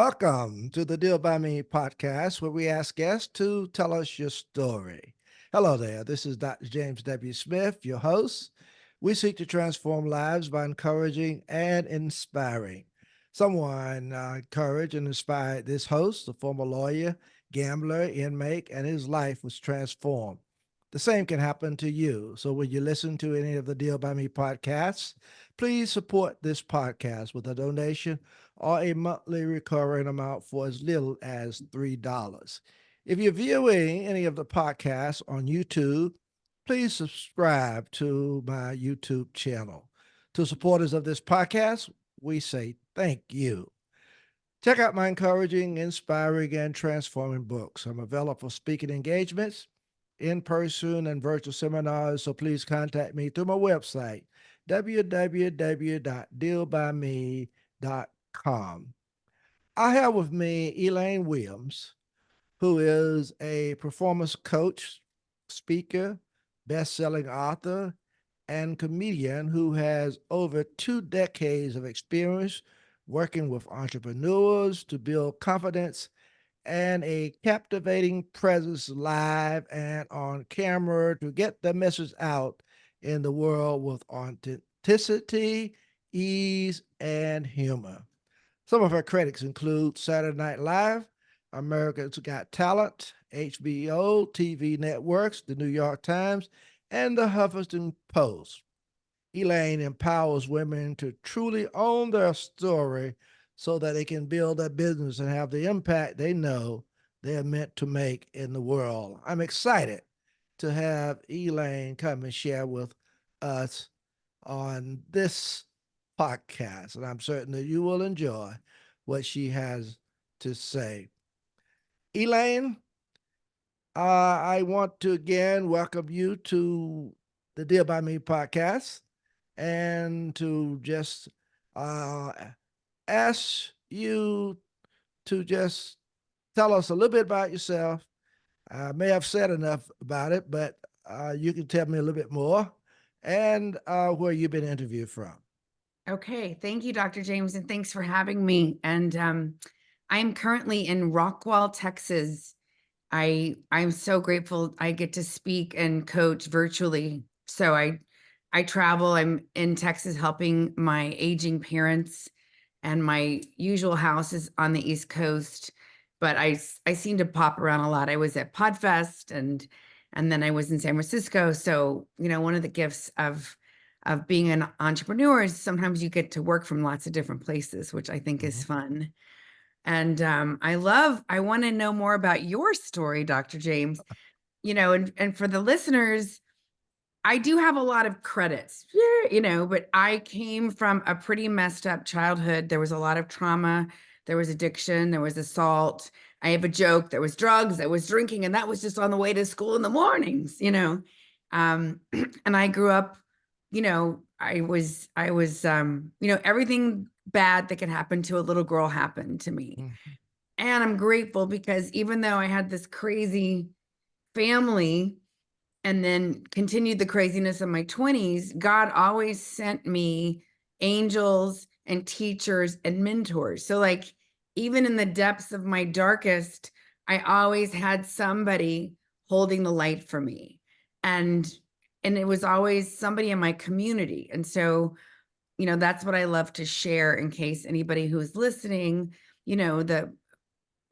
Welcome to the Deal by Me podcast, where we ask guests to tell us your story. Hello there. This is Dr. James W. Smith, your host. We seek to transform lives by encouraging and inspiring. Someone encouraged and inspired this host, a former lawyer, gambler, inmate, and his life was transformed. The same can happen to you. So when you listen to any of the Deal by Me podcasts, please support this podcast with a donation or a monthly recurring amount for as little as $3. If you're viewing any of the podcasts on YouTube, please subscribe to my YouTube channel. To supporters of this podcast, we say thank you. Check out my encouraging, inspiring, and transforming books. I'm available for speaking engagements, in-person and virtual seminars, so please contact me through my website, www.dealbyme.com. I have with me Elaine Williams, who is a performance coach, speaker, best-selling author, and comedian who has over 2 decades of experience working with entrepreneurs to build confidence and a captivating presence live and on camera to get the message out in the world with authenticity, ease, and humor. Some of her critics include Saturday Night Live, America's Got Talent, HBO, TV networks, the New York Times, and the Huffington Post. Elaine empowers women to truly own their story so that they can build their business and have the impact they know they're meant to make in the world. I'm excited to have Elaine come and share with us on this podcast, and I'm certain that you will enjoy what she has to say. Elaine, I want to again welcome you to the Deal by Me podcast and to just uh, ask you to just tell us a little bit about yourself. I may have said enough about it, but you can tell me a little bit more and where you've been interviewed from. Okay, thank you, Dr. James, and thanks for having me. And I'm currently in Rockwall, Texas. I'm so grateful I get to speak and coach virtually. So I travel. I'm in Texas helping my aging parents, and my usual house is on the East Coast, but I seem to pop around a lot. I was at Podfest and then I was in San Francisco. So, one of the gifts of being an entrepreneur is sometimes you get to work from lots of different places, which I think is Mhm. fun. And I want to know more about your story, Dr. James. And for the listeners, I do have a lot of credits, but I came from a pretty messed up childhood. There was a lot of trauma. There was addiction. There was assault. I have a joke. There was drugs. There was drinking. And that was just on the way to school in the mornings. And I grew up, everything bad that could happen to a little girl happened to me. Mhm. And I'm grateful because even though I had this crazy family, and then continued the craziness of my 20s, God always sent me angels and teachers and mentors. So, like, even in the depths of my darkest, I always had somebody holding the light for me. And it was always somebody in my community. And so, that's what I love to share in case anybody who's listening, the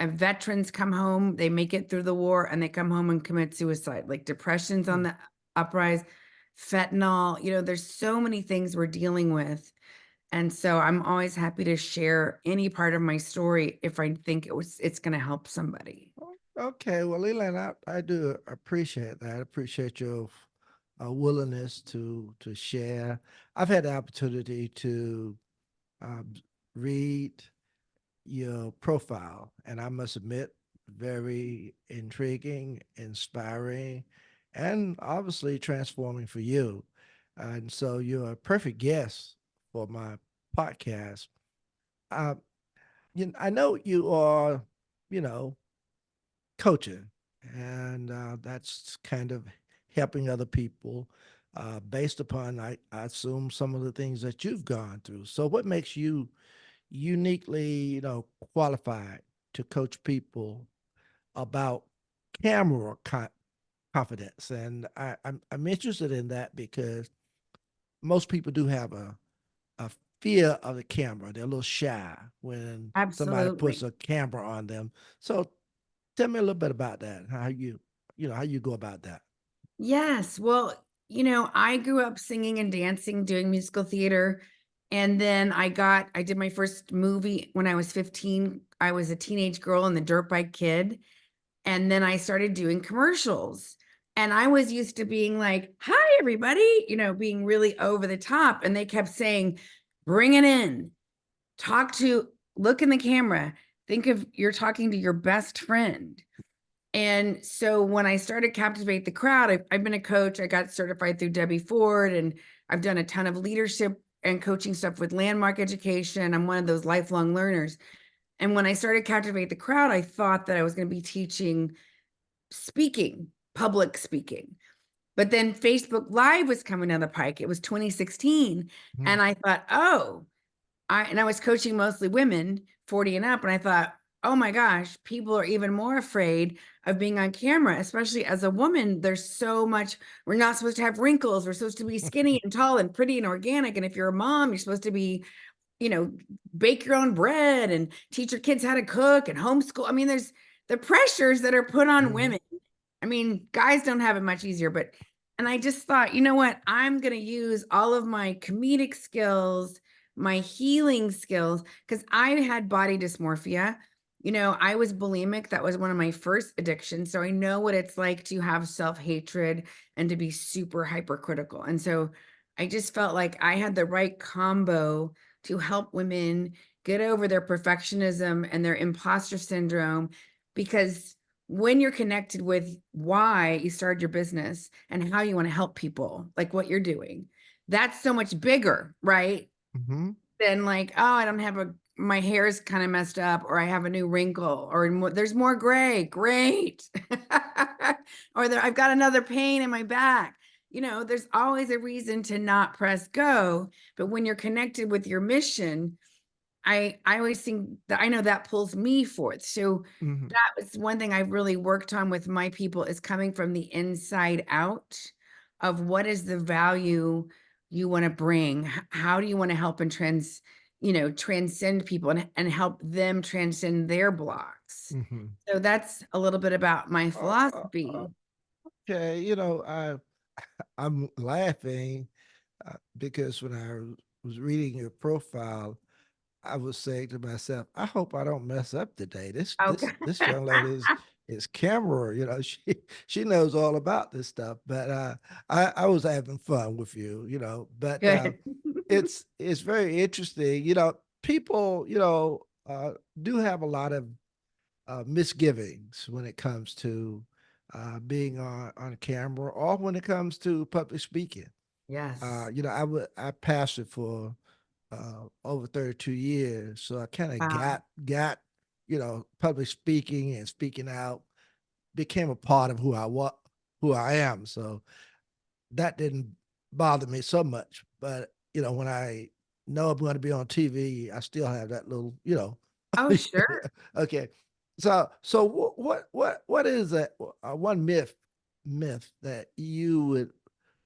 and veterans come home, they make it through the war and they come home and commit suicide, like depression's on the uprise, fentanyl, there's so many things we're dealing with. And so I'm always happy to share any part of my story if I think it's going to help somebody. Okay, well, Elaine, I do appreciate that. I appreciate your willingness to share. I've had the opportunity to um, read your profile, and I must admit, very intriguing, inspiring, and obviously transforming for you. And so you're a perfect guest for my podcast. Uh, I know you are, you know, coaching, and that's kind of helping other people based upon, I assume, some of the things that you've gone through. So, what makes you uniquely, qualified to coach people about camera confidence. And I'm interested in that because most people do have a fear of the camera. They're a little shy when somebody puts Absolutely. a camera on them. So tell me a little bit about that. How you go about that. Yes. Well, I grew up singing and dancing, doing musical theater. And then I did my first movie when I was 15. I was a teenage girl in the Dirt Bike Kid. And then I started doing commercials. And I was used to being like, hi, everybody, being really over the top. And they kept saying, bring it in, talk to, look in the camera, think of you're talking to your best friend. And so when I started Captivate the Crowd, I've been a coach. I got certified through Debbie Ford, and I've done a ton of leadership and coaching stuff with Landmark Education. I'm one of those lifelong learners. And when I started Captivate the Crowd, I thought that I was going to be teaching speaking, public speaking. But then Facebook Live was coming down the pike. It was 2016. Mhm. And I thought, oh, I was coaching mostly women 40 and up. And I thought, oh my gosh, people are even more afraid of being on camera, especially as a woman. There's so much, we're not supposed to have wrinkles. We're supposed to be skinny and tall and pretty and organic. And if you're a mom, you're supposed to be, you know, bake your own bread and teach your kids how to cook and homeschool. I mean, there's the pressures that are put on Mhm. women. I mean, guys don't have it much easier, but, and I just thought, you know what? I'm going to use all of my comedic skills, my healing skills, because I had body dysmorphia. I was bulimic. That was one of my first addictions. So I know what it's like to have self-hatred and to be super hypercritical. And so I just felt like I had the right combo to help women get over their perfectionism and their imposter syndrome, because when you're connected with why you started your business and how you want to help people, like what you're doing, that's so much bigger, right? Mhm. Than like, oh, I don't have my hair's kind of messed up, or I have a new wrinkle, or there's more gray. Great. Or I've got another pain in my back. There's always a reason to not press go. But when you're connected with your mission, I always think that I know that pulls me forth. So Mhm. that was one thing I've really worked on with my people, is coming from the inside out of what is the value you want to bring. How do you want to help and transcend people and help them transcend their blocks. Mhm. So that's a little bit about my Uh, uh, uh, philosophy. okay, I'm laughing because when I was reading your profile, I was saying to myself, I hope I don't mess up today. This Okay. this this young lady is camera, she knows all about this stuff. But I was having fun with you, But Good. it's very interesting. People, do have a lot of misgivings when it comes to being on camera or when it comes to public speaking. Yes. I pastored for over 32 years, so I kind of Wow. got public speaking and speaking out became a part of who I am. So that didn't bother me so much. But when I know I'm going to be on TV, I still have that little, Oh, sure. okay. So what is that one myth that you would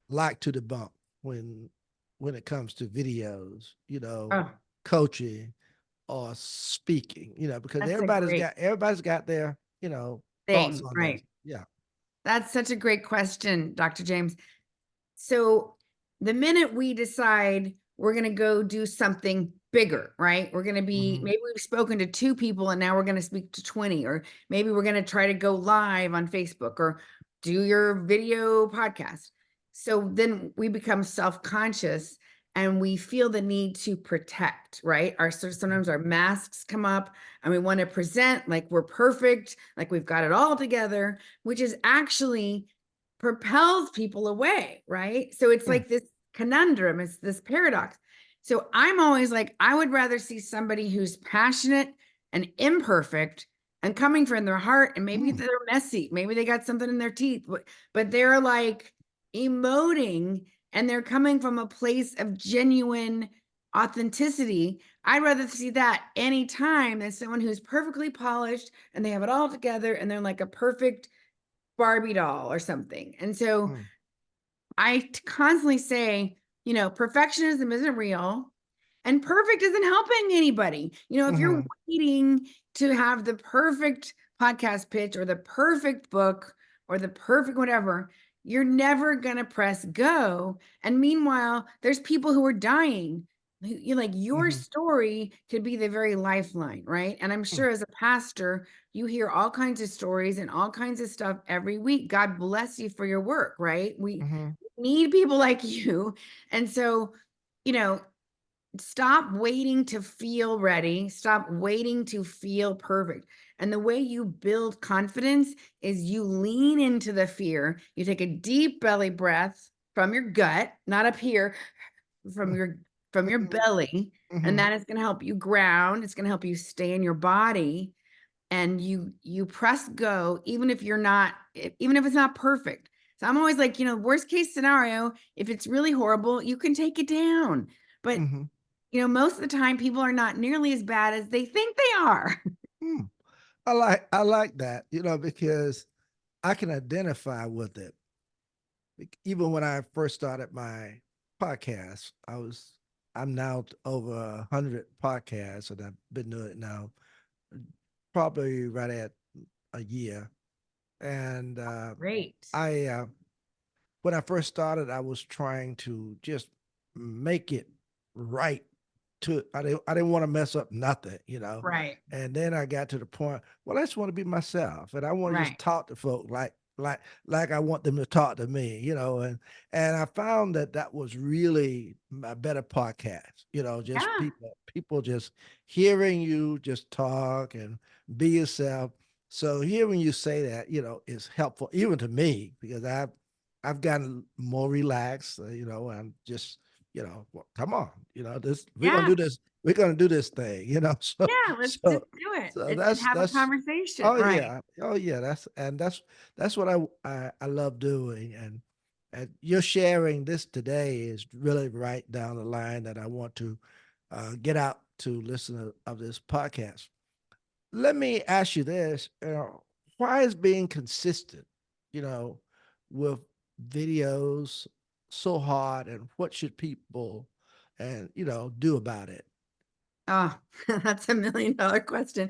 like to debunk when when it comes to videos, Oh, coaching or speaking, because that's a great everybody's got their, thoughts thing, on this. right? Yeah. That's such a great question, Dr. James. So the minute we decide we're going to go do something bigger, right? We're going to be, Hmm. maybe we've spoken to 2 people and now we're going to speak to 20, or maybe we're going to try to go live on Facebook or do your video podcast. So then we become self-conscious and we feel the need to protect, right? So sometimes our masks come up and we want to present like we're perfect, like we've got it all together, which is actually propels people away, right? So it's Mm, like this conundrum, it's this paradox. So I'm always like, I would rather see somebody who's passionate and imperfect and coming from their heart, and maybe mm, they're messy, maybe they got something in their teeth, but they're like emoting and they're coming from a place of genuine authenticity I'd rather see that anytime than someone who's perfectly polished and they have it all together and they're like a perfect Barbie doll or something. And so Mm, constantly say, perfectionism isn't real and perfect isn't helping anybody. If you're mhm, waiting to have the perfect podcast pitch or the perfect book or the perfect whatever, you're never going to press go. And meanwhile, there's people who are dying. You like your mhm, story could be the very lifeline, right? And I'm mm, sure as a pastor, you hear all kinds of stories and all kinds of stuff every week. God bless you for your work, right? We mhm, need people like you. And so, you know, stop waiting to feel ready. Stop waiting to feel perfect. And the way you build confidence is you lean into the fear. You take a deep belly breath from your gut, not up here, from mm, your mhm, belly, and mhm, that is going to help you ground. It's going to help you stay in your body, and you press go even if you're not even if it's not perfect. So I'm always like, worst case scenario, if it's really horrible, you can take it down. But mhm. most of the time people are not nearly as bad as they think they are. Mm. I like that, because I can identify with it. Even when I first started my podcast, I'm now over 100 podcasts, and I've been doing it now probably right at a year. And Great. I when I first started, I was trying to just make it right. I didn't want to mess up nothing. Right. And then I got to the point, well, I just want to be myself, and I want to just Right. talk to folk like I want them to talk to me. And I found that was really a better podcast. Just Yeah. people just hearing you just talk and be yourself. So hearing you say that, is helpful even to me, because I've gotten more relaxed. I'm just, well, come on, this we're gonna Yeah. do this. We're gonna do this thing. So Yeah, let's so just do it. so It's that's have a that's conversation, oh right? yeah, oh yeah. That's what I love doing, and you're sharing this today is really right down the line that I want to get out to listen of this podcast. Let me ask you this: why is being consistent, you know, with videos so hard, and what should people and do about it? Oh, that's $1 million question.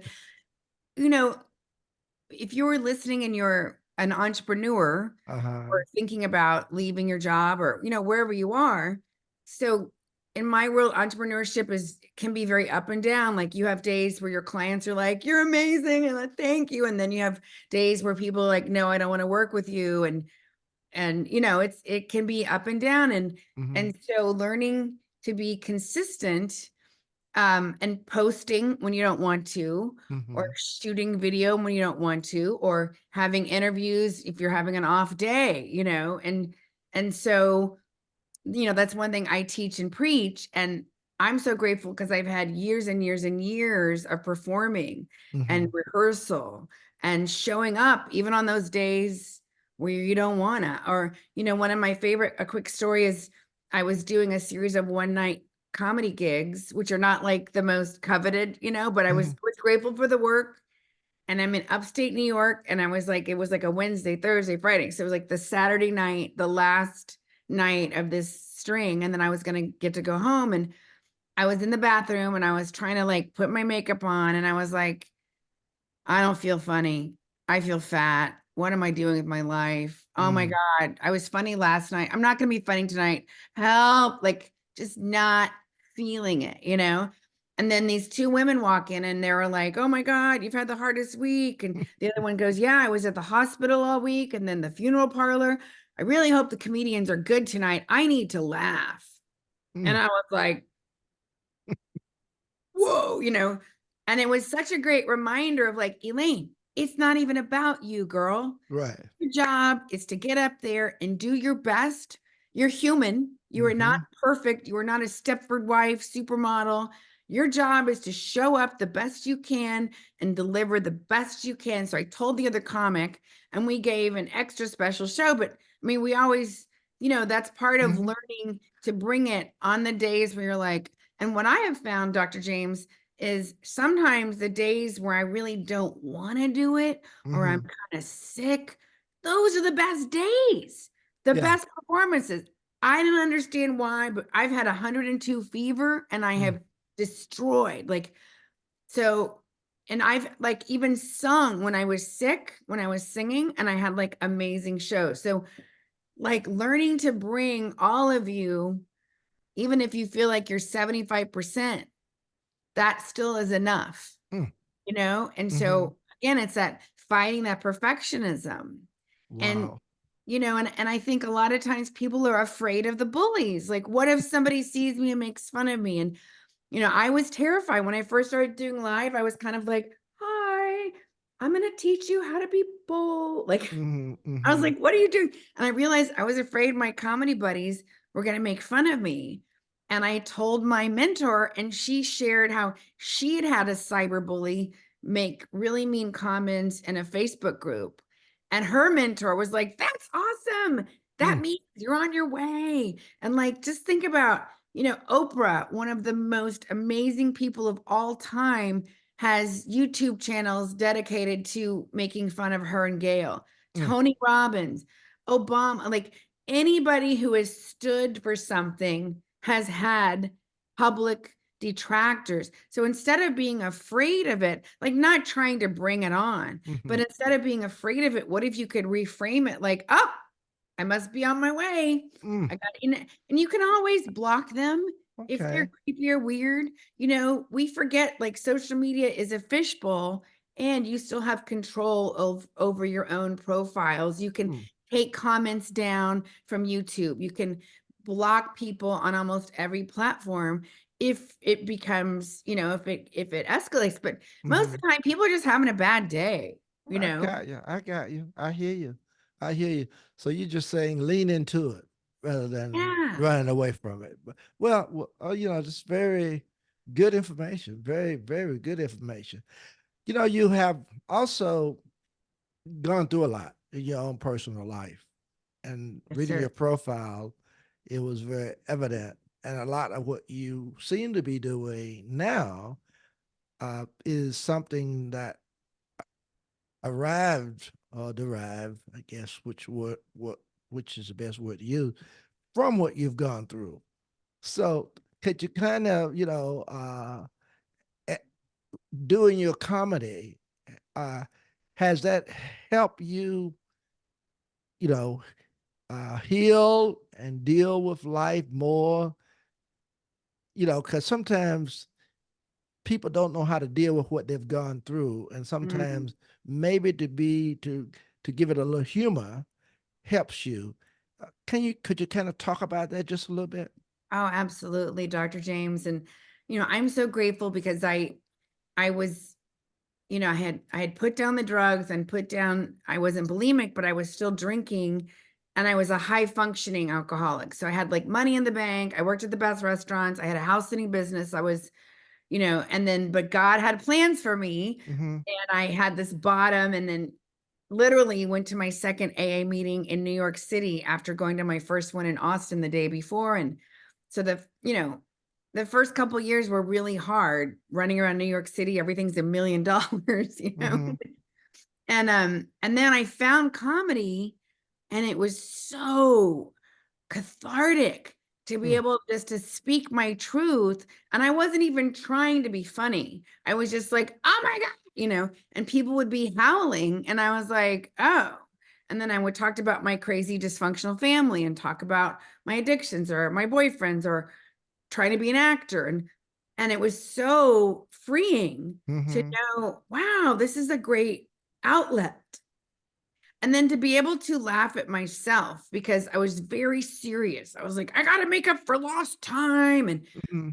You know, if you're listening and you're an entrepreneur Uh huh. or thinking about leaving your job or, wherever you are. So in my world, entrepreneurship can be very up and down. Like you have days where your clients are like, you're amazing and thank you. And then you have days where people are like, no, I don't want to work with you. And it can be up and down. And Mm-hmm. and so learning to be consistent, and posting when you don't want to, or Mm-hmm. shooting video when you don't want to, or having interviews if you're having an off day, and so, that's one thing I teach and preach. And I'm so grateful because I've had years and years and years of performing Mm-hmm. and rehearsal and showing up even on those days where you don't wanna. Or, one of my favorite, a quick story is I was doing a series of one night comedy gigs, which are not like the most coveted, but I Mm-hmm. was grateful for the work. And I'm in upstate New York, and it was like a Wednesday, Thursday, Friday. So it was like the Saturday night, the last night of this string. And then I was going to get to go home. And I was in the bathroom and I was trying to like put my makeup on. And I was like, I don't feel funny. I feel fat. What am I doing with my life? Oh my Mm-hmm. God. I was funny last night. I'm not going to be funny tonight. Help. Like just not feeling it. And then these two women walk in and they were like, oh my God, you've had the hardest week. And the other one goes, yeah, I was at the hospital all week and then the funeral parlor. I really hope the comedians are good tonight. I need to laugh. And I was like, whoa. And it was such a great reminder of like, Elaine, it's not even about you, girl. Right. Your job is to get up there and do your best. You're human. You are not Mm-hmm. perfect. You are not a Stepford wife, supermodel. Your job is to show up the best you can and deliver the best you can. So I told the other comic, and we gave an extra special show. But I mean, we always, that's part of Mm-hmm. learning to bring it on the days where you're like, And what I have found, Dr. James, is sometimes the days where I really don't want to do it or I'm Hmm. kind of sick, those are the best days, the Yeah. best performances. I don't understand why, but I've had 102 fever and I Mm. have destroyed like so. And I've like even sung when I was sick, when I was singing, and I had like amazing shows. So, like learning to bring all of you, even if you feel like you're 75%, that still is enough, Mm. you know? And Hmm. so again, it's that fighting that perfectionism. And Wow. and I think a lot of times people are afraid of the bullies. Like, what if somebody sees me and makes fun of me? And I was terrified when I first started doing live. I was kind of like, "Hi, I'm going to teach you how to be bold." Like, Hmm. I was Hmm. like, "What are you doing?" And I realized I was afraid my comedy buddies were going to make fun of me. And I told my mentor, and she shared how she had had a cyber bully make really mean comments in a Facebook group. And her mentor was like, "That's awesome. That Mm. means you're on your way." And like, just think about, Oprah, one of the most amazing people of all time, has YouTube channels dedicated to making fun of her and Gail. Mm. Tony Robbins, Obama, like anybody who has stood for something has had public detractors. So instead of being afraid of it, like not trying to bring it on, but Hmm. instead of being afraid of it, what if you could reframe it like, "Oh, I must be on my way. Mm. I got in." And you can always block them if they're Okay. creepy or weird. We forget like social media is a fishbowl and you still have control of over your own profiles. You can Mm. take comments down from YouTube. You can block people on almost every platform if it becomes, if it escalates. But most of Hmm. the time people are just having a bad day, you I know? got you. I got you. I hear you. I hear you. So you're just saying lean into it rather than Yeah, running away from it. But just very good information. Very, very good information. You have also gone through a lot in your own personal life, and yes, reading your sir. profile, it was very evident. And a lot of what you seem to be doing now is something that arrived or derived, I guess, which is the best word to use, from what you've gone through. So could you kind of, eh, doing your comedy, uh, has that helped you, you know, heal and deal with life more? Because sometimes people don't know how to deal with what they've gone through, and Mm. sometimes maybe to give it a little humor helps you. Could you kind of talk about that just a little bit? Oh, absolutely, Dr. James. And, I'm so grateful because I was, I had put down the drugs and put down, I wasn't bulimic, but I was still drinking and I was a high functioning alcoholic. So I had like money in the bank. I worked at the best restaurants. I had a house sitting business. I was, and then, but God had plans for me Mm-hmm. and I had this bottom and then literally went to my second AA meeting in New York City after going to my first one in Austin the day before. And so the first couple years were really hard running around New York City. Everything's $1 million, Mm-hmm. And then I found comedy and it was so cathartic to be Mm. able just to speak my truth. And I wasn't even trying to be funny. I was just like, "Oh my God," and people would be howling. And I was like, "Oh." And then I would talk about my crazy dysfunctional family and talk about my addictions or my boyfriends or trying to be an actor. And it was so freeing to Mm-hmm. know, wow, this is a great outlet. And then to be able to laugh at myself because I was very serious. I was like, I got to make up for lost time. And, Mm-hmm.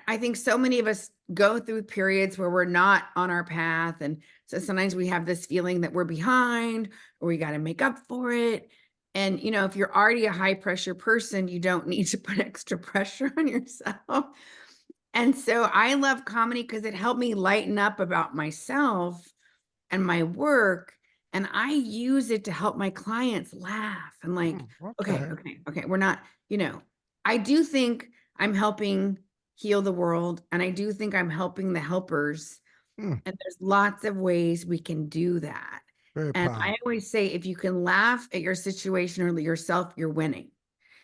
I think so many of us go through periods where we're not on our path. And so sometimes we have this feeling that we're behind or we got to make up for it. And, if you're already a high pressure person, you don't need to put extra pressure on yourself. And so I love comedy because it helped me lighten up about myself and my work, and I use it to help my clients laugh and like, Mm. okay, Okay. okay, okay, we're not, I do think I'm helping heal the world. And I do think I'm helping the helpers. Mm, And there's lots of ways we can do that. very And I powerful. always say, if you can laugh at your situation or yourself, you're winning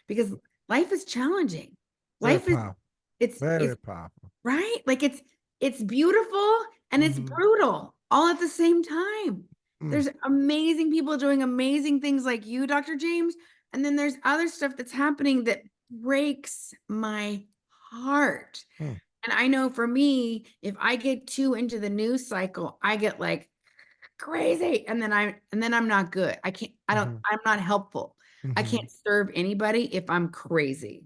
because life is challenging. Very Life is, powerful. it's Very powerful. right. Like it's beautiful and it's Mm-hmm. brutal all at the same time. Mm, There's amazing people doing amazing things like you, Dr. James. And then there's other stuff that's happening that breaks my heart. mm, And I know for me, if I get too into the news cycle, I get like crazy. And then I'm not good. mm-hmm, I'm not helpful. I mm-hmm. can't serve anybody if I'm crazy.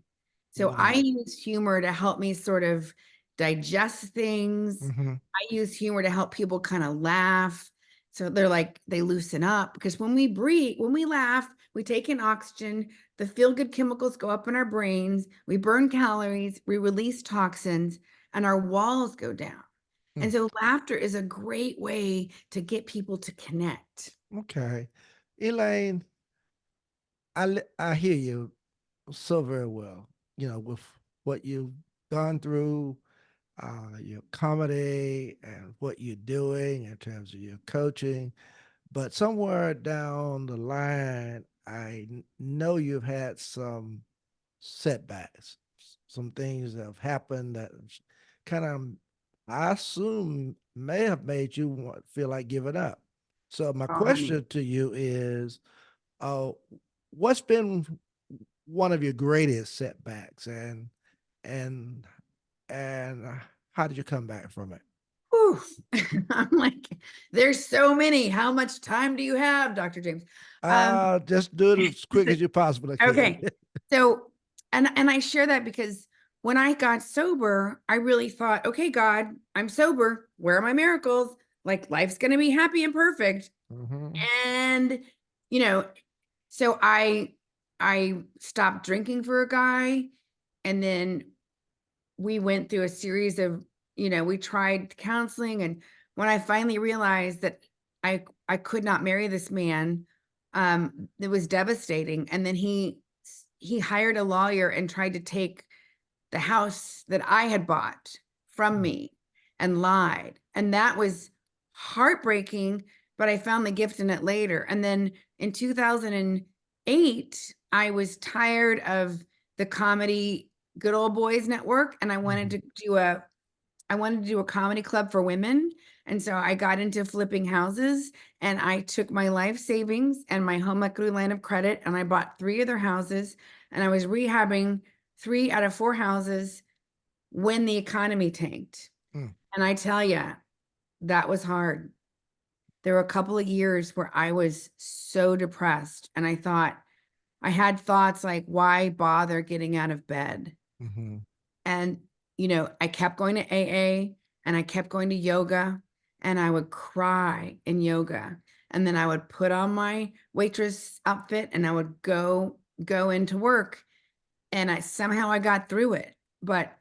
So I Wow. use humor to help me sort of digest things. Mm-hmm, I use humor to help people kind of laugh. So they're like, they loosen up because when we breathe, when we laugh, we take in oxygen, the feel good chemicals go up in our brains, we burn calories, we release toxins, and our walls go down. mm. And so laughter is a great way to get people to connect. Okay. Elaine, I hear you so very well, with what you've gone through, your comedy and what you're doing in terms of your coaching. But somewhere down the line, know you've had some setbacks, some things that have happened that kind of, I assume, may have made you feel like giving up. So my Oh, honey. question to you is, uh, what's been one of your greatest setbacks, and and how did you come back from it? Whew. I'm like, there's so many. How much time do you have, Dr. James? Um, Just do it as quick as you possibly can. okay. So, and I share that because when I got sober, I really thought, okay, God, I'm sober. Where are my miracles? Like life's gonna be happy and perfect. Hmm. And you know, so I stopped drinking for a guy, and then we went through a series of, we tried counseling. And when I finally realized that I could not marry this man, it was devastating. And then he hired a lawyer and tried to take the house that I had bought from me and lied. And that was heartbreaking, but I found the gift in it later. And then in 2008, I was tired of the comedy Good Old Boys Network, and Hmm. I wanted to do a comedy club for women. And so I got into flipping houses, and I took my life savings and my home equity line of credit and I bought three other houses, and I was rehabbing three out of four houses when the economy tanked. Mm, And I tell you, that was hard. There were a couple of years where I was so depressed, and I had thoughts like, why bother getting out of bed? mhm, And, I kept going to AA and I kept going to yoga, and I would cry in yoga. And then I would put on my waitress outfit and I would go into work, and I got through it. But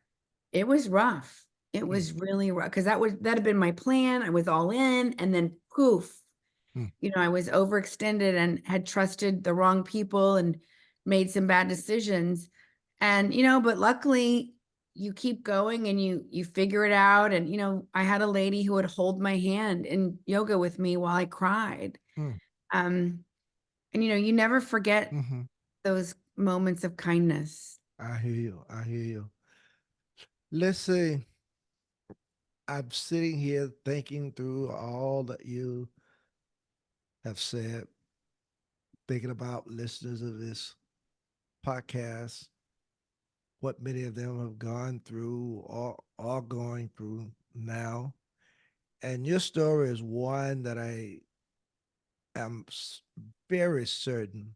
it was rough. It mm, was really rough because that had been my plan. I was all in, and then poof, mm, I was overextended and had trusted the wrong people and made some bad decisions. And, but luckily you keep going and you figure it out. And, I had a lady who would hold my hand in yoga with me while I cried. mm, Um, and, you never forget mhm. those moments of kindness. I hear you. I hear you. Let's see. I'm sitting here thinking through all that you have said, thinking about listeners of this podcast, what many of them have gone through or are going through now. And your story is one that I am very certain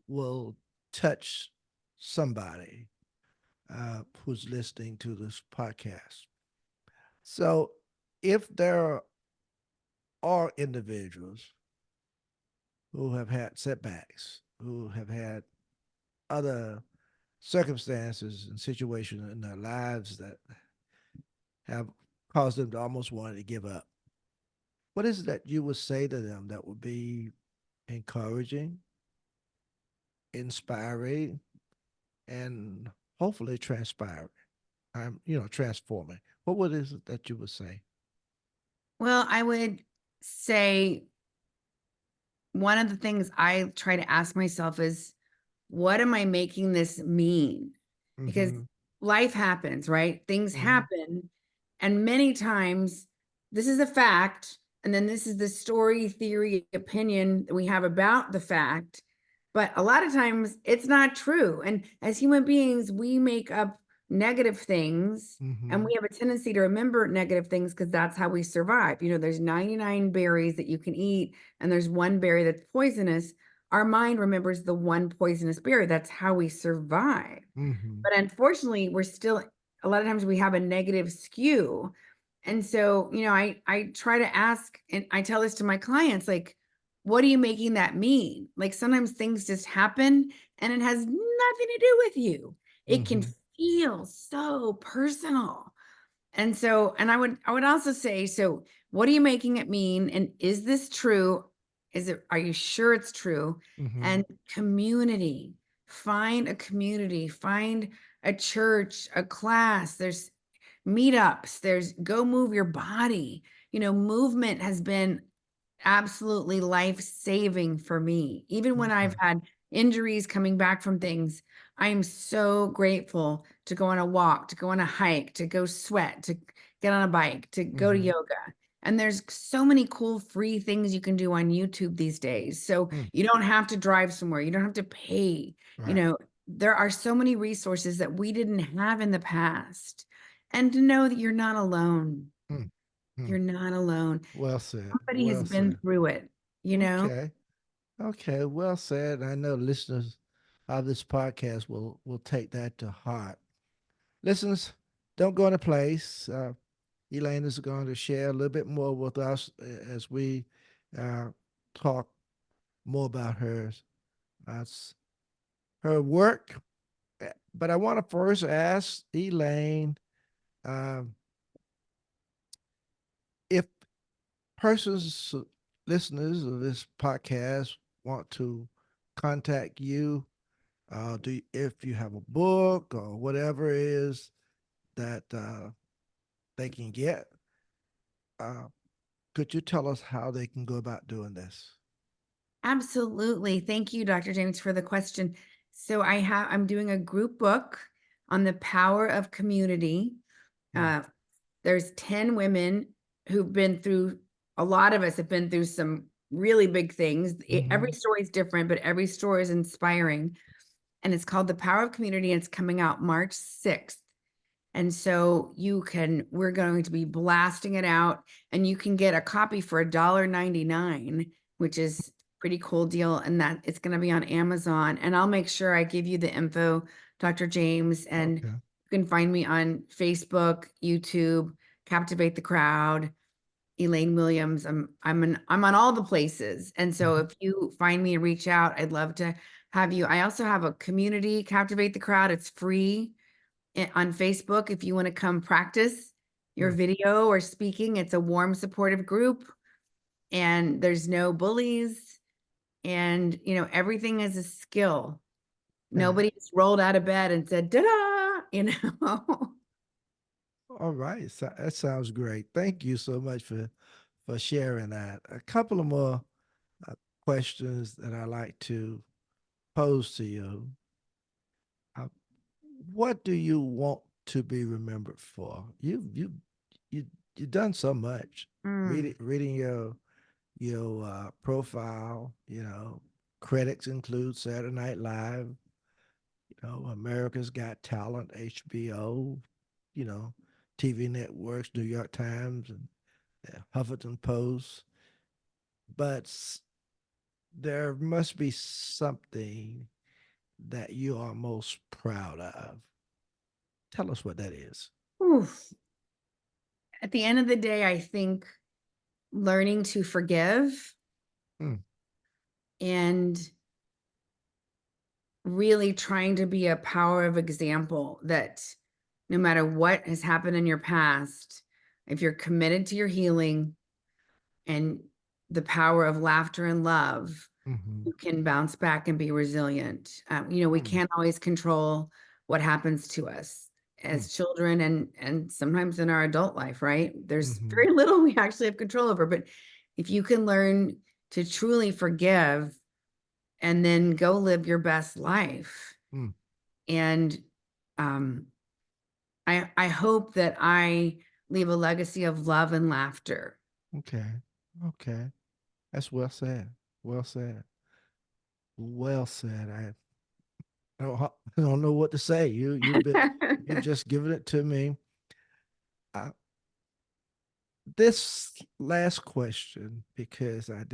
will touch somebody who's listening to this podcast. So, if there are individuals who have had setbacks, who have had other circumstances and situations in their lives that have caused them to almost want to give up, what is it that you would say to them that would be encouraging, inspiring, and hopefully transpiring? transforming? What would is it that you would say? Well, I would say one of the things I try to ask myself is, what am I making this mean? Because Mm-hmm. life happens, right? Things Mm-hmm. happen. And many times, this is a fact. And then this is the story, theory, opinion that we have about the fact. But a lot of times it's not true. And as human beings, we make up negative things and Mm-hmm. we have a tendency to remember negative things because that's how we survive. There's 99 berries that you can eat, and there's one berry that's poisonous. Our mind remembers the one poisonous berry. That's how we survive. Mm-hmm. But unfortunately, we're still, a lot of times we have a negative skew. And so, I try to ask, and I tell this to my clients, like, what are you making that mean? Like sometimes things just happen and it has nothing to do with you. It can Mm-hmm. feel so personal. And so, and I would also say, so what are you making it mean? And is this true? Are you sure it's true? Mm-hmm. And community, find a community, find a church, a class. There's meetups, there's go move your body. Movement has been absolutely life-saving for me. Even when I've Okay. had injuries coming back from things, I am so grateful to go on a walk, to go on a hike, to go sweat, to get on a bike, to go to Mm-hmm. yoga. And there's so many cool free things you can do on YouTube these days. So Mm. you don't have to drive somewhere. You don't have to pay. You Right. know, there are so many resources that we didn't have in the past. And to know that you're not alone. Mm. Mm. You're not alone. Well said. Somebody has Well been said. through it, you know? Okay. Okay. Well said. I know listeners of this podcast will take that to heart. Listeners, don't go in a place. Elaine is going to share a little bit more with us as we uh, talk more about uh, her work. But I want to first ask Elaine um, if persons, listeners of this podcast, want to contact you. If you have a book or whatever it is that they can get, uh, could you tell us how they can go about doing this? Absolutely. Thank you, Dr. James, for the question. So I'm doing a group book on the power of community. Mm. Uh, there's 10 women who've been through, a lot of us have been through some really big things. Every Mm-hmm. story is different, but every story is inspiring. And it's called The Power of Community, and it's coming out March 6th. And so we're going to be blasting it out, and you can get a copy for $1.99, which is pretty cool deal. And that it's going to be on Amazon. And I'll make sure I give you the info, Dr. James, and Okay. you can find me on Facebook, YouTube, Captivate the Crowd, Elaine Williams. I'm on all the places. And so Mm-hmm. if you find me and reach out, I'd love to have you. I also have a community, Captivate the Crowd. It's free on Facebook if you want to come practice your Mm. video or speaking. It's a warm, supportive group, and there's no bullies, and everything is a skill. Okay. Nobody's rolled out of bed and said, "Da-da," All right. So that sounds great. Thank you so much for sharing that. A couple of more uh, questions that I like to pose to you. Uh, what do you want to be remembered for? You you've done so much. Mm. Reading your profile, critics include Saturday Night Live, America's Got Talent, HBO, you know, TV networks, New York Times, and Huffington Post. But there must be something that you are most proud of. Tell us what that is. Oof. At the end of the day, I think learning to forgive Mm. and really trying to be a power of example that no matter what has happened in your past, if you're committed to your healing and the power of laughter and love, Hmm. you can bounce back and be resilient. We Mm. can't always control what happens to us. as children and sometimes in our adult life, right? There's Mm-hmm. very little we actually have control over, but if you can learn to truly forgive and then go live your best life. Mm. And I hope that I leave a legacy of love and laughter. Okay. Okay. That's well said. Well said. Well said. I don't know what to say. You've just given it to me. I, this last question, because I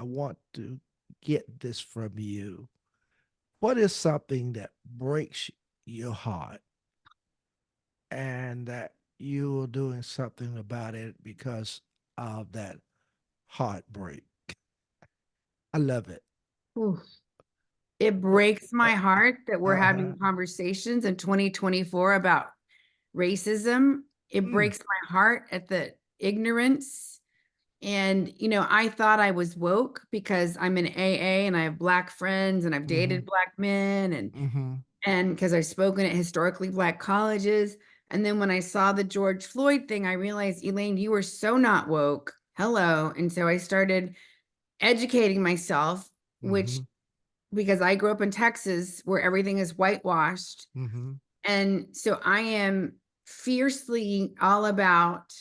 want to get this from you. What is something that breaks your heart and that you're doing something about it because of that heartbreak? I love it. Oof. It What? breaks my heart that we're Uh-huh. having conversations in 2024 about racism. It Mm, breaks my heart at the ignorance. And, I thought I was woke because I'm in AA and I have Black friends and I've mm-hmm, dated Black men mm-hmm, and because I've spoken at historically Black colleges. And then when I saw the George Floyd thing, I realized, Elaine, you were so not woke. Hello. And so I started educating myself, which mm-hmm, because I grew up in Texas where everything is whitewashed. mm-hmm, And so I am fiercely all about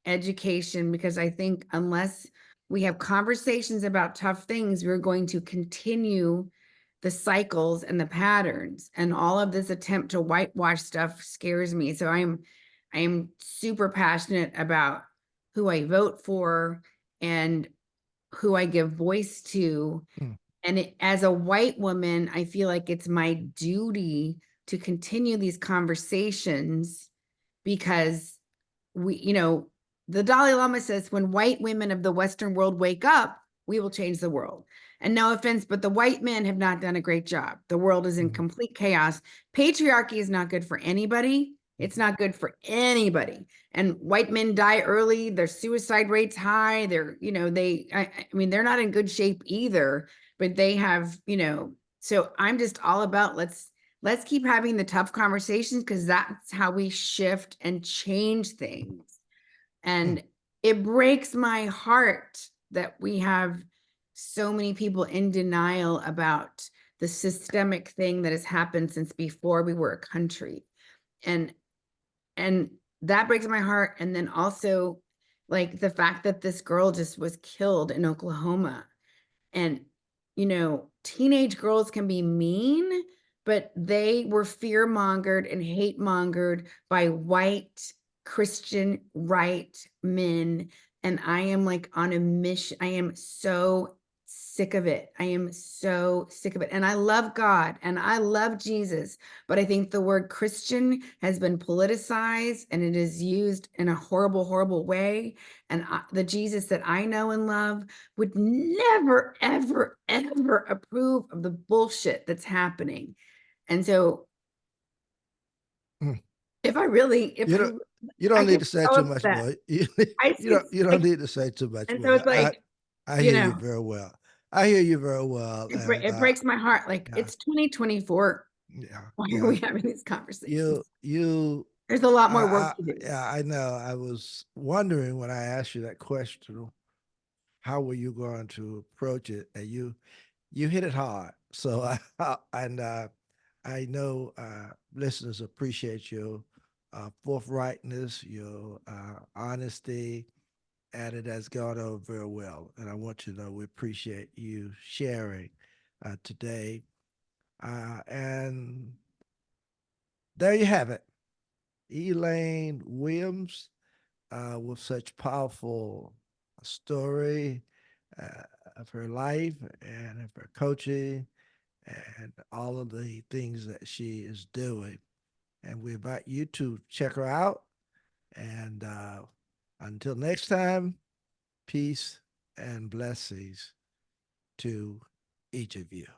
education because I think unless we have conversations about tough things, we're going to continue the cycles and the patterns. And all of this attempt to whitewash stuff scares me. So I am super passionate about who I vote for and who I give voice to. mm, And as a white woman, I feel like it's my duty to continue these conversations because the Dalai Lama says when white women of the Western world wake up, we will change the world. And no offense, but the white men have not done a great job. The world is in mm-hmm, complete chaos. Patriarchy is not good for anybody. It's not good for anybody. And white men die early. Their suicide rates high. They're not in good shape either, but they have, so I'm just all about let's keep having the tough conversations because that's how we shift and change things. mm, And it breaks my heart that we have so many people in denial about the systemic thing that has happened since before we were a country. And and that breaks my heart. And then also like the fact that this girl just was killed in Oklahoma. And, teenage girls can be mean, but they were fear mongered and hate mongered by white Christian right men. And I am like on a mission. I am so sick of it. I am so sick of it. And I love God and I love Jesus, but I think the word Christian has been politicized and it is used in a horrible, horrible way. And the Jesus that I know and love would never, ever, ever approve of the bullshit that's happening. And so mm. if I really, if You don't. I, You I don't need get to say so too much upset. more. You, I you don't. it's You don't like, need to say too much and so more. it's like, I you hear you know, very well. I hear you very well, and it breaks my heart. Like yeah, it's 2024. yeah, Why are yeah. we having these conversations? You. There's a lot more work to do. Yeah, I know. I was wondering when I asked you that question, how were you going to approach it, and you hit it hard. So and I know listeners appreciate your forthrightness, your honesty, and it has gone over very well. And I want you to know we appreciate you sharing today. And there you have it, Elaine Williams, with such powerful story uh, of her life and of her coaching and all of the things that she is doing. And we invite you to check her out. And until next time, peace and blessings to each of you.